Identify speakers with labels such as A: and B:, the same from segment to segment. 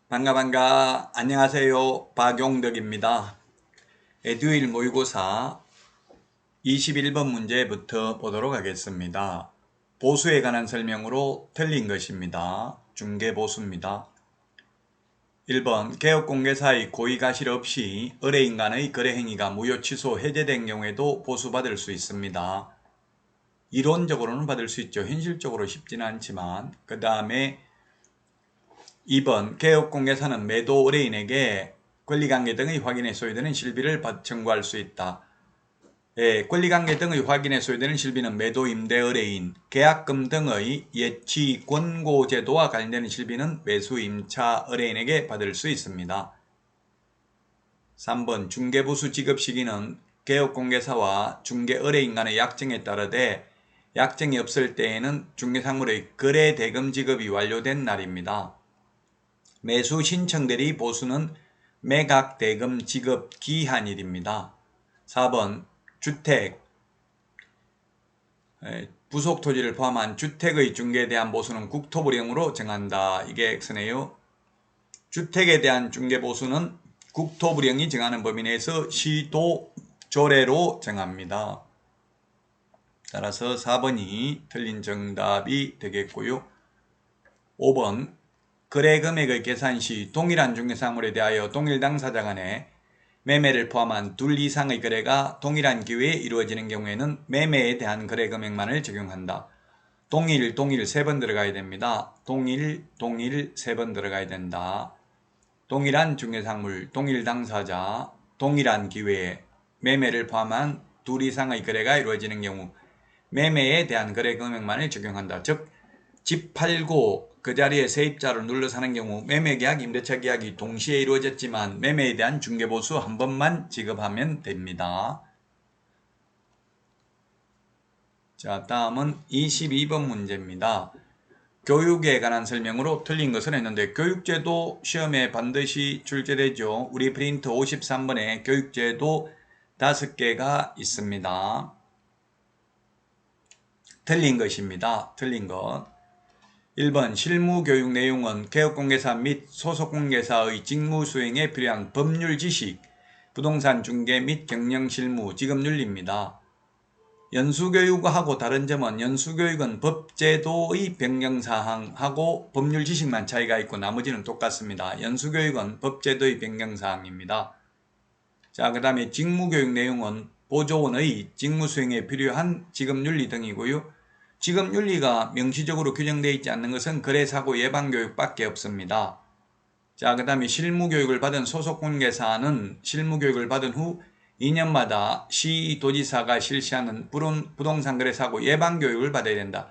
A: 반가. 안녕하세요. 박용덕입니다. 에듀윌 모의고사 21번 문제부터 보도록 하겠습니다. 보수에 관한 설명으로 틀린 것입니다. 중개보수입니다. 1번 개업공개사의 고의가실 없이 의뢰인 간의 거래행위가 무효 취소 해제된 경우에도 보수받을 수 있습니다. 이론적으로는 받을 수 있죠. 현실적으로 쉽지는 않지만. 그 다음에 2번 개업공개사는 매도 의뢰인에게 권리관계 등의 확인에 소요되는 실비를 청구할 수 있다. 권리관계 등의 확인에 소요되는 실비는 매도 임대 의뢰인, 계약금 등의 예치 권고제도와 관련되는 실비는 매수 임차 의뢰인에게 받을 수 있습니다. 3번 중개보수 지급 시기는 개업공개사와 중개 의뢰인 간의 약정에 따르되 약정이 없을 때에는 중개상물의 거래 대금 지급이 완료된 날입니다. 매수 신청 대리 보수는 매각 대금 지급 기한일입니다. 4번 주택, 부속 토지를 포함한 주택의 중개에 대한 보수는 국토부령으로 정한다. 이게 X네요. 주택에 대한 중개 보수는 국토부령이 정하는 범위 내에서 시도 조례로 정합니다. 따라서 4번이 틀린 정답이 되겠고요. 5번 거래 금액의 계산 시 동일한 중개사물에 대하여 동일 당사자 간에 매매를 포함한 둘 이상의 거래가 동일한 기회에 이루어지는 경우에는 매매에 대한 거래 금액만을 적용한다. 동일 3번 들어가야 됩니다. 동일 3번 들어가야 된다. 동일한 중개사물, 동일 당사자, 동일한 기회에 매매를 포함한 둘 이상의 거래가 이루어지는 경우 매매에 대한 거래 금액만을 적용한다. 즉, 집 팔고 그 자리에 세입자를 눌러 사는 경우 매매계약, 임대차 계약이 동시에 이루어졌지만 매매에 대한 중개보수 한 번만 지급하면 됩니다. 자, 다음은 22번 문제입니다. 교육에 관한 설명으로 틀린 것을 했는데 교육제도 시험에 반드시 출제되죠. 우리 프린트 53번에 교육제도 5개가 있습니다. 틀린 것입니다. 틀린 것. 1번 실무교육 내용은 개업공개사 및 소속공개사의 직무수행에 필요한 법률 지식, 부동산 중개 및 경영실무, 지급윤리입니다. 연수교육하고 다른 점은 연수교육은 법제도의 변경사항하고 법률 지식만 차이가 있고 나머지는 똑같습니다. 연수교육은 법제도의 변경사항입니다. 자, 그 다음에 직무교육 내용은 보조원의 직무수행에 필요한 지급윤리 등이고요. 지급윤리가 명시적으로 규정되어 있지 않는 것은 거래사고 예방교육밖에 없습니다. 자, 그 다음에 실무교육을 받은 소속공개사는 실무교육을 받은 후 2년마다 시도지사가 실시하는 부동산 거래사고 예방교육을 받아야 된다.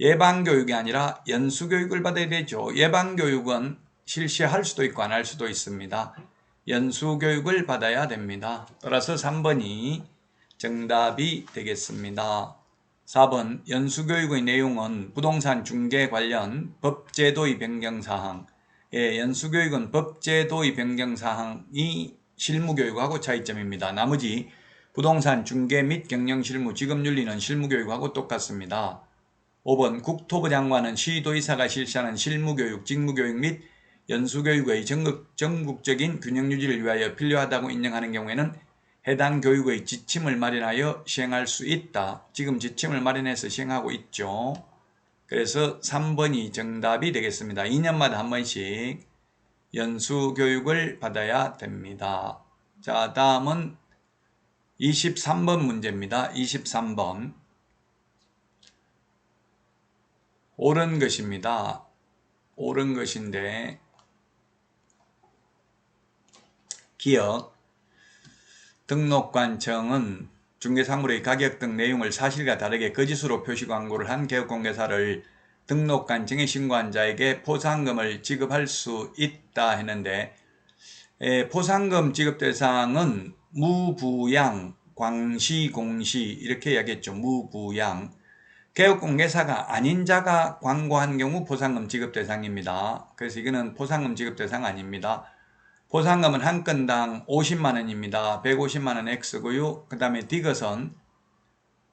A: 예방교육이 아니라 연수교육을 받아야 되죠. 예방교육은 실시할 수도 있고 안 할 수도 있습니다. 연수교육을 받아야 됩니다. 따라서 3번이 정답이 되겠습니다. 4번 연수교육의 내용은 부동산 중개 관련 법제도의 변경사항, 연수교육은 법제도의 변경사항이 실무교육하고 차이점입니다. 나머지 부동산 중개 및 경영실무, 지급윤리는 실무교육하고 똑같습니다. 5번 국토부 장관은 시도의사가 실시하는 실무교육, 직무교육 및 연수교육의 전국적인 균형유지를 위하여 필요하다고 인정하는 경우에는 해당 교육의 지침을 마련하여 시행할 수 있다. 지금 지침을 마련해서 시행하고 있죠. 그래서 3번이 정답이 되겠습니다. 2년마다 한 번씩 연수교육을 받아야 됩니다. 자, 다음은 23번 문제입니다. 23번. 옳은 것입니다. 옳은 것인데 기억 등록관청은 중개사물의 가격 등 내용을 사실과 다르게 거짓으로 표시 광고를 한 개업공개사를 등록관청에 신고한 자에게 포상금을 지급할 수 있다 했는데 포상금 지급 대상은 무부양, 광시, 공시 이렇게 이야기했죠. 무부양. 개업공개사가 아닌 자가 광고한 경우 포상금 지급 대상입니다. 그래서 이거는 포상금 지급 대상 아닙니다. 포상금은 한 건당 50만원입니다. 150만원 X고요. 그 다음에 디귿은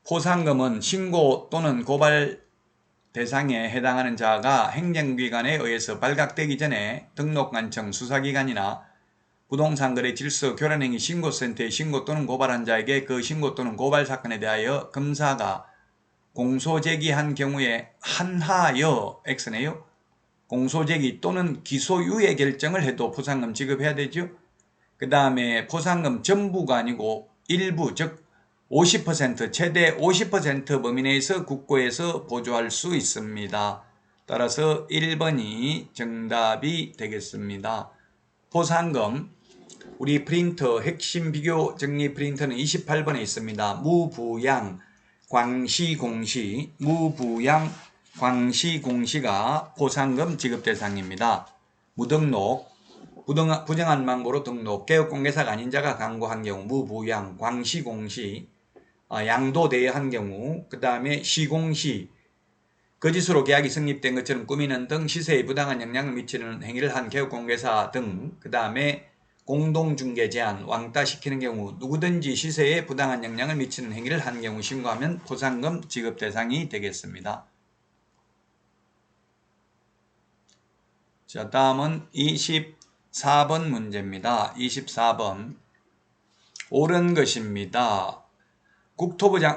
A: 포상금은 신고 또는 고발된 대상에 해당하는 자가 행정기관에 의해서 발각되기 전에 등록관청 수사기관이나 부동산거래 질서 교란행위 신고센터에 신고 또는 고발한 자에게 그 신고 또는 고발 사건에 대하여 검사가 공소제기한 경우에 한하여 X네요. 공소제기 또는 기소유예 결정을 해도 포상금 지급해야 되죠. 그 다음에 포상금 전부가 아니고 일부 즉 50% 최대 50% 범위 내에서 국고에서 보조할 수 있습니다. 따라서 1번이 정답이 되겠습니다. 포상금 우리 프린터 핵심 비교 정리 프린터는 28번에 있습니다. 무부양 광시공시 무부양 광시공시가 포상금 지급 대상입니다. 무등록 부정한 망보로 등록 개업공개사가 아닌 자가 광고한 경우 무부양 광시공시 양도대여한 경우 그 다음에 시공시 거짓으로 계약이 성립된 것처럼 꾸미는 등 시세에 부당한 영향을 미치는 행위를 한 개업공개사 등 그 다음에 공동중개 제한 왕따시키는 경우 누구든지 시세에 부당한 영향을 미치는 행위를 한 경우 신고하면 포상금 지급 대상이 되겠습니다. 자, 다음은 24번 문제입니다. 24번 옳은 것입니다.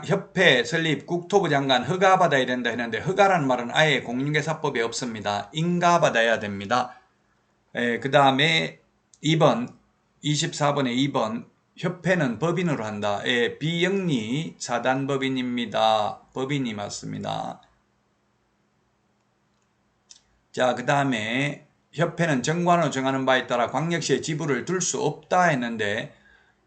A: 협회 설립 국토부 장관 허가받아야 된다 했는데 허가라는 말은 아예 공인중개사법에 없습니다. 인가받아야 됩니다. 그 다음에 2번 24번에 2번 협회는 법인으로 한다. 비영리 사단법인입니다. 법인이 맞습니다. 자, 그 다음에 협회는 정관으로 정하는 바에 따라 광역시에 지부를 둘 수 없다 했는데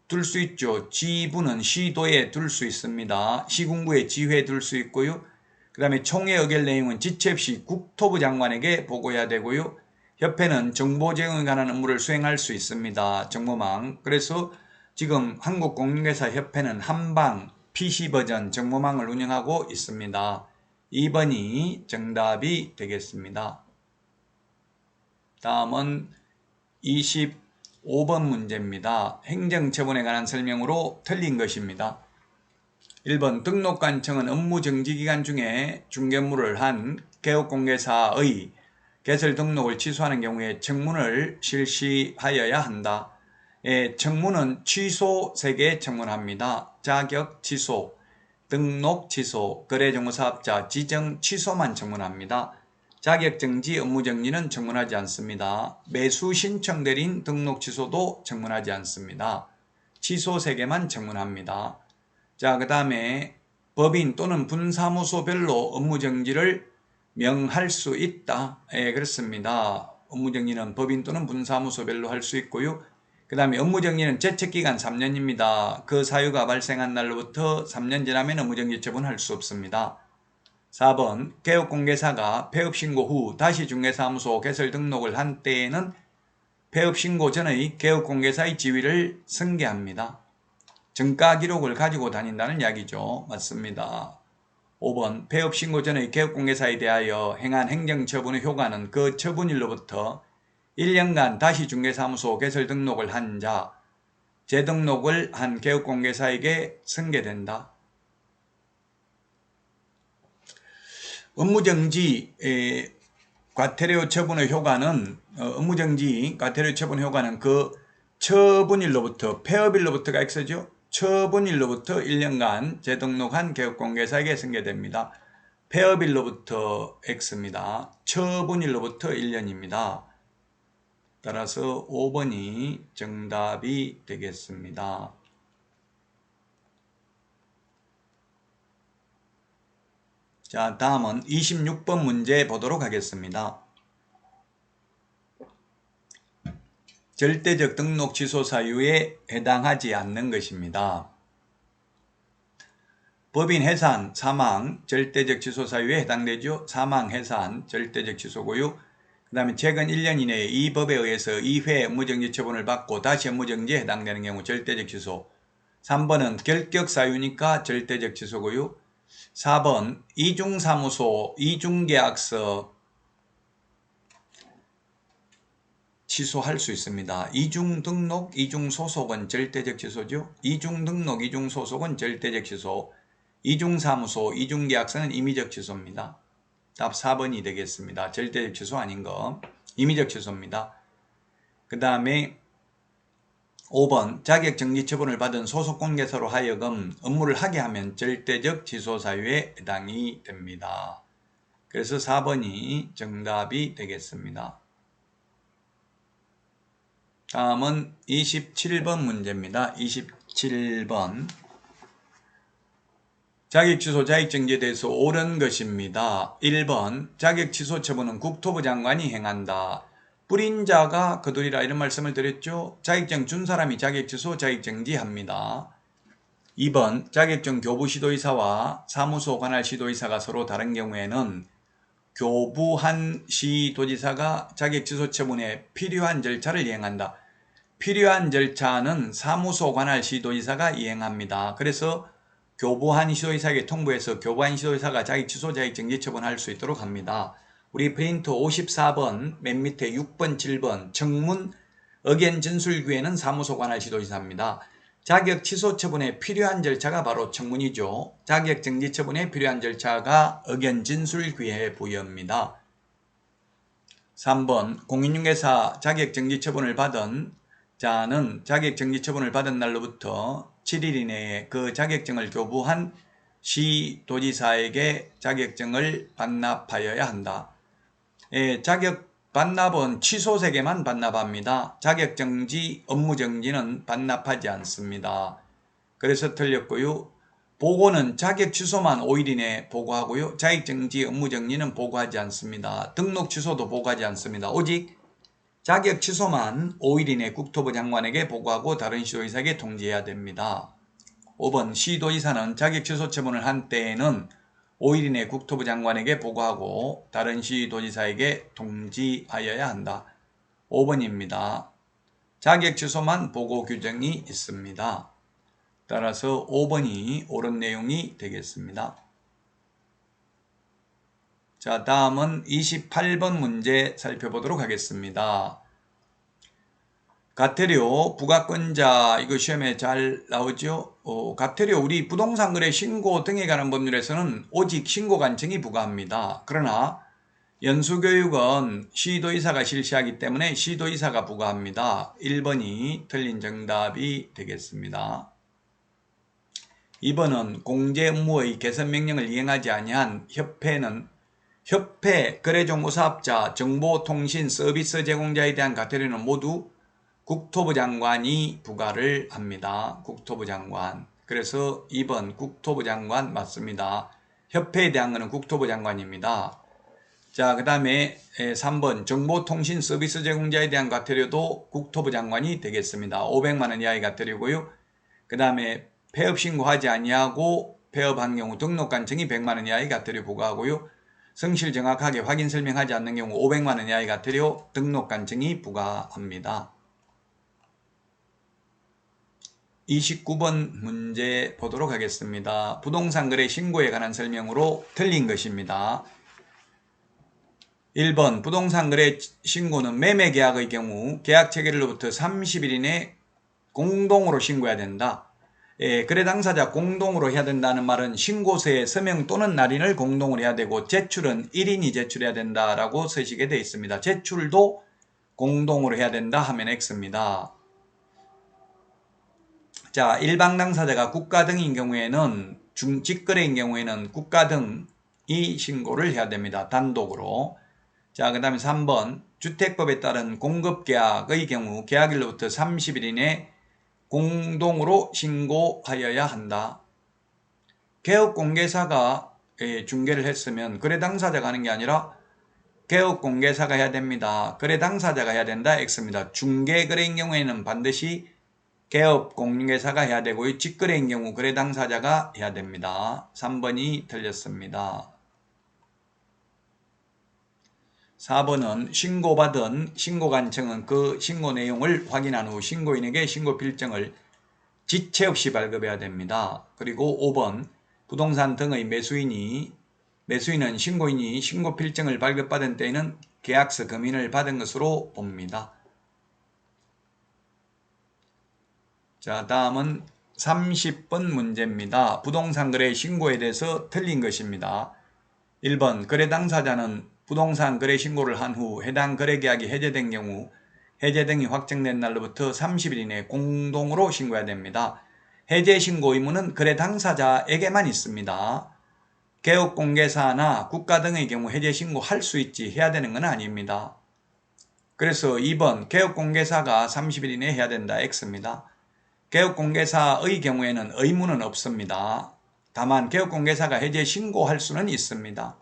A: 둘 수 있죠. 지부는 시도에 둘 수 있습니다. 시군구에 지회에 둘 수 있고요. 그 다음에 총회 의결 내용은 지체 없이 국토부 장관에게 보고해야 되고요. 협회는 정보 제공에 관한 업무를 수행할 수 있습니다. 정보망. 그래서 지금 한국공인중개사협회는 한방 PC버전 정보망을 운영하고 있습니다. 2번이 정답이 되겠습니다. 다음은 25번 문제입니다. 행정처분에 관한 설명으로 틀린 것입니다. 1번 등록관청은 업무정지기간 중에 중개물을 한 개업공개사의 개설 등록을 취소하는 경우에 청문을 실시하여야 한다. 청문은 취소 3개 청문합니다. 자격 취소, 등록 취소, 거래정보사업자 지정 취소만 청문합니다. 자격정지 업무정지는 청문하지 않습니다. 매수 신청 대리인 등록 취소도 청문하지 않습니다. 취소 3개만 청문합니다. 자, 그 다음에 법인 또는 분사무소별로 업무정지를 명할 수 있다. 그렇습니다. 업무정지는 법인 또는 분사무소별로 할 수 있고요. 그 다음에 업무정지는 제척기간 3년입니다. 그 사유가 발생한 날로부터 3년 지나면 업무정지 처분할 수 없습니다. 4번 개업공개사가 폐업신고 후 다시 중개사무소 개설 등록을 한 때에는 폐업신고 전의 개업공개사의 지위를 승계합니다. 정가 기록을 가지고 다닌다는 이야기죠. 맞습니다. 5번 폐업신고 전의 개업공개사에 대하여 행한 행정처분의 효과는 그 처분일로부터 1년간 다시 중개사무소 개설 등록을 한 자, 재등록을 한 개업공개사에게 승계된다. 업무정지 과태료 처분의 효과는 업무정지 과태료 처분 효과는 그 처분일로부터 폐업일로부터가 X죠. 처분일로부터 1년간 재등록한 개업공개사에게 승계됩니다. 폐업일로부터 X입니다. 처분일로부터 1년입니다. 따라서 5번이 정답이 되겠습니다. 자, 다음은 26번 문제 보도록 하겠습니다. 절대적 등록 취소 사유에 해당하지 않는 것입니다. 법인 해산, 사망, 절대적 취소 사유에 해당되죠. 사망, 해산, 절대적 취소고요. 그 다음에 최근 1년 이내에 이 법에 의해서 2회 업무정지 처분을 받고 다시 업무정지에 해당되는 경우 절대적 취소. 3번은 결격 사유니까 절대적 취소고요. 4번 이중사무소, 이중계약서 취소할 수 있습니다. 이중등록, 이중소속은 절대적 취소죠. 이중등록, 이중소속은 절대적 취소. 이중사무소, 이중계약서는 임의적 취소입니다. 답 4번이 되겠습니다. 절대적 취소 아닌 거. 임의적 취소입니다. 그 다음에 5번 자격정지 처분을 받은 소속공개사로 하여금 업무를 하게 하면 절대적 취소 사유에 해당이 됩니다. 그래서 4번이 정답이 되겠습니다. 다음은 27번 문제입니다. 27번 자격취소 자격정지에 대해서 옳은 것입니다. 1번 자격취소 처분은 국토부 장관이 행한다. 뿌린 자가 거두리라 이런 말씀을 드렸죠. 자격증 준 사람이 자격취소 자격정지합니다. 2번 자격증 교부 시도의사와 사무소 관할 시도의사가 서로 다른 경우에는 교부한 시도지사가 자격취소 처분에 필요한 절차를 이행한다. 필요한 절차는 사무소 관할 시도지사가 이행합니다. 그래서 교부한 시도의사에게 통보해서 교부한 시도의사가 자격취소 자격정지 처분할 수 있도록 합니다. 우리 프린트 54번 맨 밑에 6번 7번 청문 의견 진술기회는 사무소 관할 시도지사입니다. 자격 취소 처분에 필요한 절차가 바로 청문이죠. 자격 정지 처분에 필요한 절차가 의견 진술 기회 부여입니다. 3번 공인중개사 자격 정지 처분을 받은 자는 자격 정지 처분을 받은 날로부터 7일 이내에 그 자격증을 교부한 시도지사에게 자격증을 반납하여야 한다. 자격 반납은 취소세계만 반납합니다. 자격정지, 업무정지는 반납하지 않습니다. 그래서 틀렸고요. 보고는 자격 취소만 5일 이내에 보고하고요. 자격정지, 업무정지는 보고하지 않습니다. 등록 취소도 보고하지 않습니다. 오직 자격 취소만 5일 이내 국토부 장관에게 보고하고 다른 시도지사에게 통지해야 됩니다. 5번 시도지사는 자격 취소 처분을 한 때에는 5일 이내 국토부 장관에게 보고하고 다른 시도지사에게 통지하여야 한다. 5번입니다. 자격 취소만 보고 규정이 있습니다. 따라서 5번이 옳은 내용이 되겠습니다. 자, 다음은 28번 문제 살펴보도록 하겠습니다. 가태료 부가권자 이거 시험에 잘 나오죠. 가태료 우리 부동산 거래 신고 등에 관한 법률에서는 오직 신고 간청이 부과합니다. 그러나 연수교육은 시도의사가 실시하기 때문에 시도의사가 부과합니다. 1번이 틀린 정답이 되겠습니다. 2번은 공제 업무의 개선 명령을 이행하지 아니한 협회, 거래정보사업자, 정보통신 서비스 제공자에 대한 가태료는 모두 국토부 장관이 부과를 합니다. 국토부 장관. 그래서 2번 국토부 장관 맞습니다. 협회에 대한 것은 국토부 장관입니다. 자, 그 다음에 3번 정보통신 서비스 제공자에 대한 가태료도 국토부 장관이 되겠습니다. 500만원 이하의 가태료고요. 그 다음에 폐업 신고하지 아니하고 폐업한 경우 등록관청이 100만원 이하의 가태료 부과하고요. 성실 정확하게 확인 설명하지 않는 경우 500만원 이하의 가태료 등록관청이 부과합니다. 29번 문제 보도록 하겠습니다. 부동산 거래 신고에 관한 설명으로 틀린 것입니다. 1번 부동산 거래 신고는 매매 계약의 경우 계약 체결일로부터 30일 이내 공동으로 신고해야 된다. 거래 당사자 공동으로 해야 된다는 말은 신고서에 서명 또는 날인을 공동으로 해야 되고 제출은 1인이 제출해야 된다라고 서식에 되어 있습니다. 제출도 공동으로 해야 된다 하면 X입니다. 자, 일방 당사자가 국가 등인 경우에는 직거래인 경우에는 국가 등이 신고를 해야 됩니다. 단독으로. 자, 그 다음에 3번 주택법에 따른 공급계약의 경우 계약일로부터 30일 이내 공동으로 신고하여야 한다. 개업공개사가 중개를 했으면 거래 당사자가 하는 게 아니라 개업공개사가 해야 됩니다. 거래 당사자가 해야 된다. X입니다. 중개거래인 경우에는 반드시 개업공개사가 해야 되고요. 직거래인 경우 거래 당사자가 해야 됩니다. 3번이 틀렸습니다. 4번은 신고받은 신고관청은 그 신고 내용을 확인한 후 신고인에게 신고필증을 지체 없이 발급해야 됩니다. 그리고 5번 부동산 등의 매수인은 신고인이 신고필증을 발급받은 때에는 계약서 검인을 받은 것으로 봅니다. 자, 다음은 30번 문제입니다. 부동산 거래 신고에 대해서 틀린 것입니다. 1번 거래 당사자는 부동산 거래 신고를 한 후 해당 거래계약이 해제된 경우 해제 등이 확정된 날로부터 30일 이내 공동으로 신고해야 됩니다. 해제 신고 의무는 거래 당사자에게만 있습니다. 개업공개사나 국가 등의 경우 해제 신고할 수 있지 해야 되는 건 아닙니다. 그래서 2번 개업공개사가 30일 이내에 해야 된다 X입니다. 개업공개사의 경우에는 의무는 없습니다. 다만 개업공개사가 해제 신고할 수는 있습니다.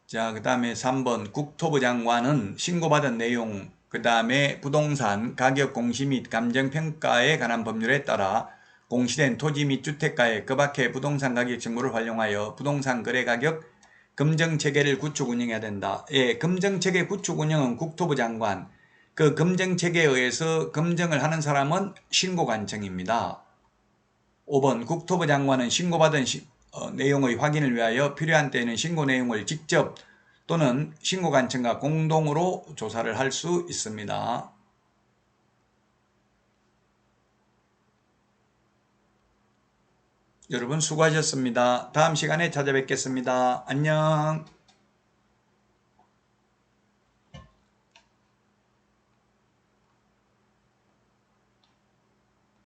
A: 자, 그 다음에 3번 국토부 장관은 신고받은 내용, 그 다음에 부동산 가격 공시 및 감정평가에 관한 법률에 따라 공시된 토지 및 주택가의 그 밖의 부동산 가격 정보를 활용하여 부동산 거래 가격 검증체계를 구축 운영해야 된다. 예, 검증체계 구축 운영은 국토부 장관, 그 검증체계에 의해서 검증을 하는 사람은 신고관청입니다. 5번 국토부 장관은 신고받은 내용의 확인을 위하여 필요한 때에는 신고 내용을 직접 또는 신고관청과 공동으로 조사를 할 수 있습니다. 여러분 수고하셨습니다. 다음 시간에 찾아뵙겠습니다. 안녕.